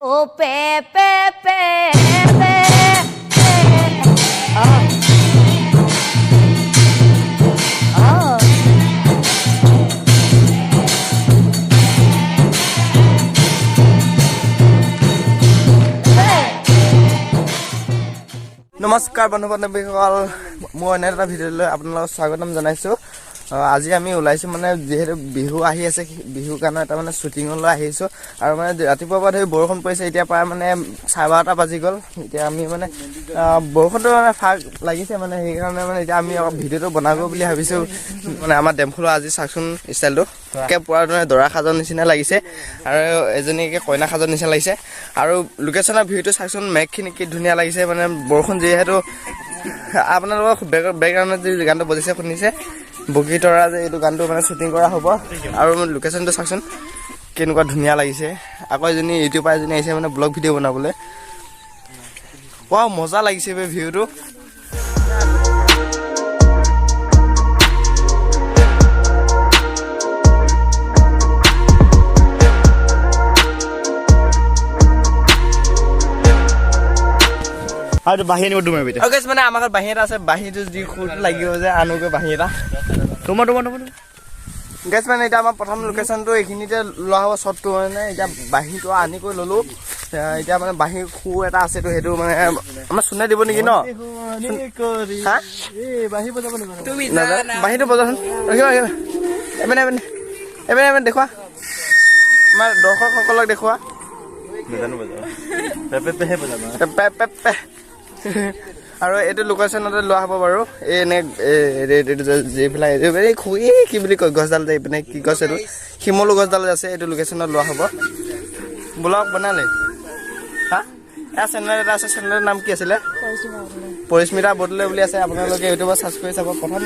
Oh, Pepe, Pepe, নমস্কাৰ বন্ধু বান্ধৱীসকল মই এনে এটা ভিডিঅ'লৈ আপোনালোকক স্বাগতম জনাইছোঁ আজি আমি ওলাইছোঁ মানে যিহেতু বিহু আহি আছে বিহুৰ কাৰণে এটা মানে শ্বুটিঙলৈ আহিছোঁ আৰু মানে ৰাতিপুৱাৰ পৰা ধৰি বৰষুণ পৰিছে এতিয়া প্ৰায় মানে 12:30 বাজি গ'ল এতিয়া আমি মানে বৰষুণটো মানে ফাক লাগিছে মানে সেইকাৰণে মানে এতিয়া আমি ভিডিঅ'টো বনাব বুলি ভাবিছোঁ মানে আমাৰ ডেমফুলৰ আজি চাওকচোন ষ্টাইলটো একে পুৰা মানে দৰা সাজৰ নিচিনা লাগিছে আৰু এজনীকে কইনা সাজৰ নিচিনা লাগিছে আৰু লোকেশ্যনৰ ভিউটো চাওকচোন মেঘখিনি কি ধুনীয়া লাগিছে মানে বৰষুণ যিহেতু আপোনালোকৰ বেকগ্ৰাউণ্ডত যি গানটো বজিছে শুনিছে বগীতৰা যে এইটো গানটো মানে শ্বুটিং কৰা হ'ব আৰু লোকেশ্যনটো চাওকচোন কেনেকুৱা ধুনীয়া লাগিছে আকৌ এজনী ইউটিউবাৰ এজনী আহিছে মানে ব্লগ ভিডিঅ' বনাবলৈ ৱাও মজা লাগিছে বে ভিউটো আৰু বাহি আনিব তোমাৰ বেটা অ'কে মানে আমাৰ ঘৰত বাঁহী এটা আছে বাঁহীটো যি খুঁট লাগিব যে আনোগৈ বাঁহী এটা তোমাৰ গেছ মানে এতিয়া আমাৰ প্ৰথম লোকেশ্যনটো এইখিনিতে লোৱা হ'ব শ্বটটো মানে এতিয়া বাঁহীটো আনি কৰি ল'লোঁ এতিয়া মানে বাঁহীৰ খুৰ এটা আছেতো সেইটো মানে আমাৰ চুনে দিব নেকি ন বাঁহীটো বজাচোন ৰখিবা এবাৰ দেখুৱা আমাৰ দৰ্শকসকলক দেখুৱা আৰু এইটো লোকেশ্যনতে লোৱা হ'ব বাৰু এই এনে যিবিলাক খুই কি বুলি কয় গছডাল যে এইপিনে কি গছ এইটো শিমলু গছডাল আছে এইটো লোকেশ্যনত লোৱা হ'ব ব্লগ বনালে হা এয়া চেনেল এটা আছে চেনেলৰ নাম কি আছিলে পৰিস্মিতা বদলে বুলি আছে আপোনালোকে ইউটিউবত চাৰ্চ কৰি চাব প্ৰথম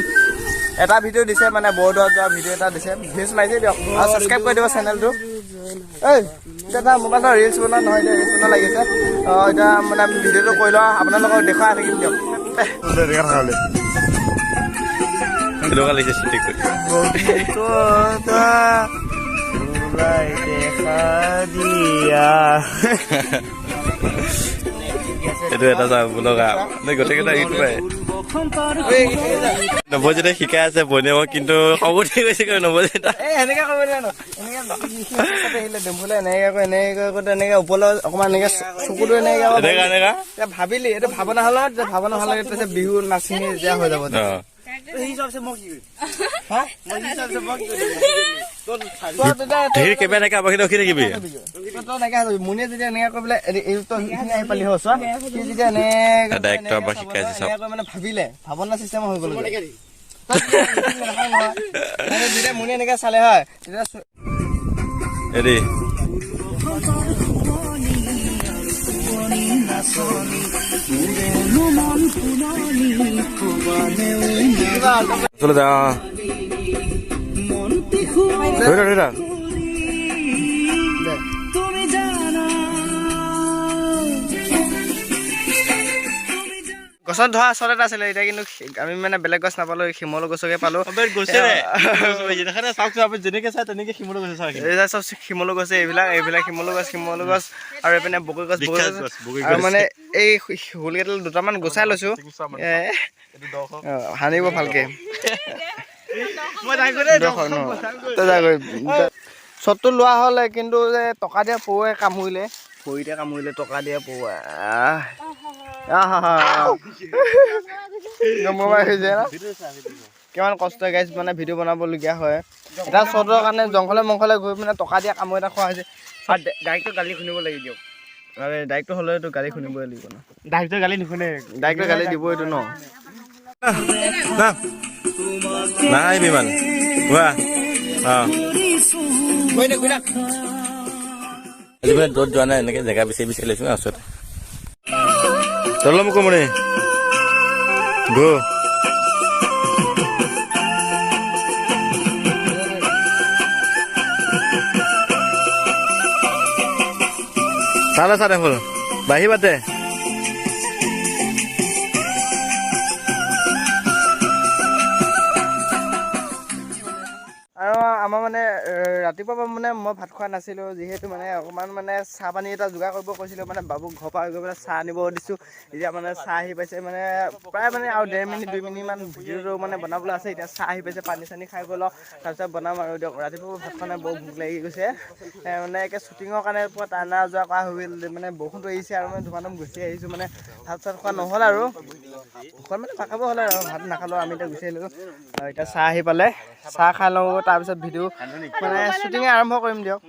এটা ভিডিঅ' দিছে মানে বৰদোৱাত যোৱা ভিডিঅ' এটা দিছে ভিউজ মাৰিছে দিয়ক আৰু ছাবস্ক্ৰাইব কৰি দিব চেনেলটো এই এটা মোবাইলৰ ৰিলচ বনোৱা নহয় এতিয়া ৰিলচ বনোৱা লাগিছে এতিয়া মানে আমি ভিডিঅ'টো কৰি লওঁ আপোনালোকক দেখুৱাই থাকিম দিয়ক এইটো এটা যাওঁ বোলগা গোটেইকেইটা ইউটিউবাৰে নৱজিতে শিকাই আছে বনিয়াব কিন্তু খং উঠি গৈছে নৱজিতা এনেকে কৰিব এনেকে ওপৰলৈ অকণমান এনেকে চকুটো এনেকে ভাবিলি এইটো ভাৱনা হ'লে ভাৱনা হ'লে বিহু নাচিনি যেতিয়া হৈ যাব ধেৰ কেমেৰা নাইকা আবাখিনি ৰখি থাকিবি মুনিয়ে যেতিয়া এনেকে কৰি পেলাই আহি পালি চোৱা যেতিয়া মানে ভাবিলে ভাৱনা চিষ্টেম হৈ গ'ল যেতিয়া মুনিয়ে এনেকে চালে হয় তেতিয়া এৰি চলে যা ধৰা গছত ধৰা আচল এটা আছিলে এতিয়া কিন্তু আমি মানে বেলেগ গছ নাপালো শিমলু গছকে পালো যেনেকে চাই তেনেকে শিমলু গছ চব শিমলু গছে এইবিলাক শিমলু গছ আৰু এইপিনে বগৰী গছ আৰু মানে এই হুলকেইডাল দুটামান গুচাই লৈছো সানিব ভালকে শ্বটটো লোৱা হ'লে কিন্তু যে টকা দিয়া পৰুৱাই কামুৰিলে ভৰিতে কামুৰিলে টকা দিয়া পৰুৱা কিমান কষ্ট গাইছ মানে ভিডিঅ' বনাবলগীয়া হয় এটা শ্বটৰ কাৰণে জংঘলে মংঘলে গৈ পিনে টকা দিয়া কামোৰ এটা খোৱা হৈছে আৰু ডাইৰেক্টটো গালি শুনিব লাগি দিয়ক আৰু ডাইৰেক্টটো হ'লেতো গালি শুনিবই লাগিব ন ডাইৰেক্টৰ গালি নুশুনে ডাইৰেক্টৰ গালি দিব এইটো ন নাই বিমান কোৱা দূৰত যোৱা নাই এনেকে জেগা বিচাৰি বিচাৰি লৈছো ওচৰতে চল মোক মানে গো চালে চালে হ'ল বাঢ়ি পাতে আৰু আমাৰ মানে ৰাতিপুৱা মানে মই ভাত খোৱা নাছিলোঁ, যিহেতু মানে অকণমান মানে চাহ পানী এটা যোগাৰ কৰিব কৈছিলোঁ, মানে বাবুক ঘৰৰ পৰা গৈ পেলাই চাহ আনিব দিছোঁ। এতিয়া মানে চাহ আহি পাইছে, মানে প্ৰায় মানে আৰু 1.5 মিনিট 2 মিনিটমান ভিডিঅ'টো মানে বনাবলৈ আছে। এতিয়া চাহ আহি পাইছে, পানী চানী খাই গ'ল, তাৰপিছত বনাম আৰু দিয়ক। ৰাতিপুৱা ভাত খোৱা নাই, বৰ ভোক লাগি গৈছে। মানে একে শ্বুটিঙৰ কাৰণে পুৰা টানা যোৱা কৰা হৈ গ'ল, মানে বৰষুণটো এৰিছে আৰু মানে ধুমাধুম গুচি আহিছোঁ। মানে ভাত চাত খোৱা নহ'ল আৰু অকণ মানে ভাত খাব হ'ল আৰু ভাত নাখালোঁ, আমি এতিয়া গুচি আহিলোঁ। এতিয়া চাহ আহি পালে, চাহ খাই লওঁ, তাৰপিছত ভিডিঅ' মানে শ্বুটিঙে আৰম্ভ কৰিম দিয়ক।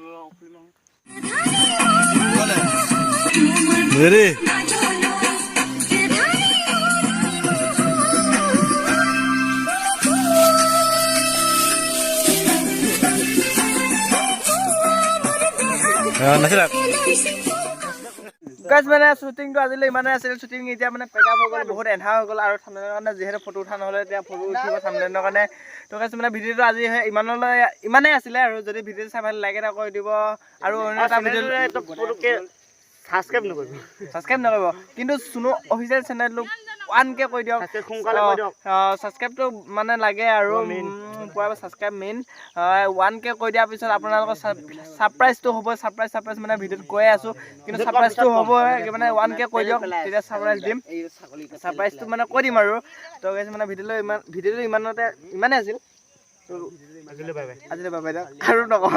গাইজ মানে শ্বুটিংটো আজিলৈ ইমানে আছিল। শ্বুটিং এতিয়া মানে পেকআপ হৈ গ'ল, বহুত এন্ধাৰ হৈ গ'ল আৰু ঠাণ্ডাৰ কাৰণে যিহেতু ফটো উঠা নহ'লে, এতিয়া ফটো উঠিব ঠাণ্ডাৰ কাৰণে। তো গাইজ মানে ভিডিঅ'টো আজি ইমানেই আছিলে আৰু যদি ভিডিঅ'টো চাই ভাল লাইক এটা কৰি দিব আৰু অন্য এটা ভিডিঅ' ছাবস্ক্ৰাইব নকৰিব, কিন্তু চুনু অফিচিয়েল চেনেলটো 1K কৰি দিয়ক। ছাবস্ক্ৰাইবটো মানে লাগে আৰু পুৰা ছাবস্ক্ৰাইব মেইন 1K কৰি দিয়াৰ পিছত আপোনালোকৰ ছাৰপ্ৰাইজটো হ'ব। ছাৰপ্ৰাইজ মানে ভিডিঅ'ত কৈয়ে আছোঁ, কিন্তু ছাৰপ্ৰাইজটো হ'ব মানে 1K কৰি দিয়ক, তেতিয়া ছাৰপ্ৰাইজ দিম। ছাৰপ্ৰাইজটো মানে কৈ দিম আৰু তো গাইজ মানে ভিডিঅ'টো ইমানেই আছিল। আজিলৈ বাই বাই আৰু নকওঁ।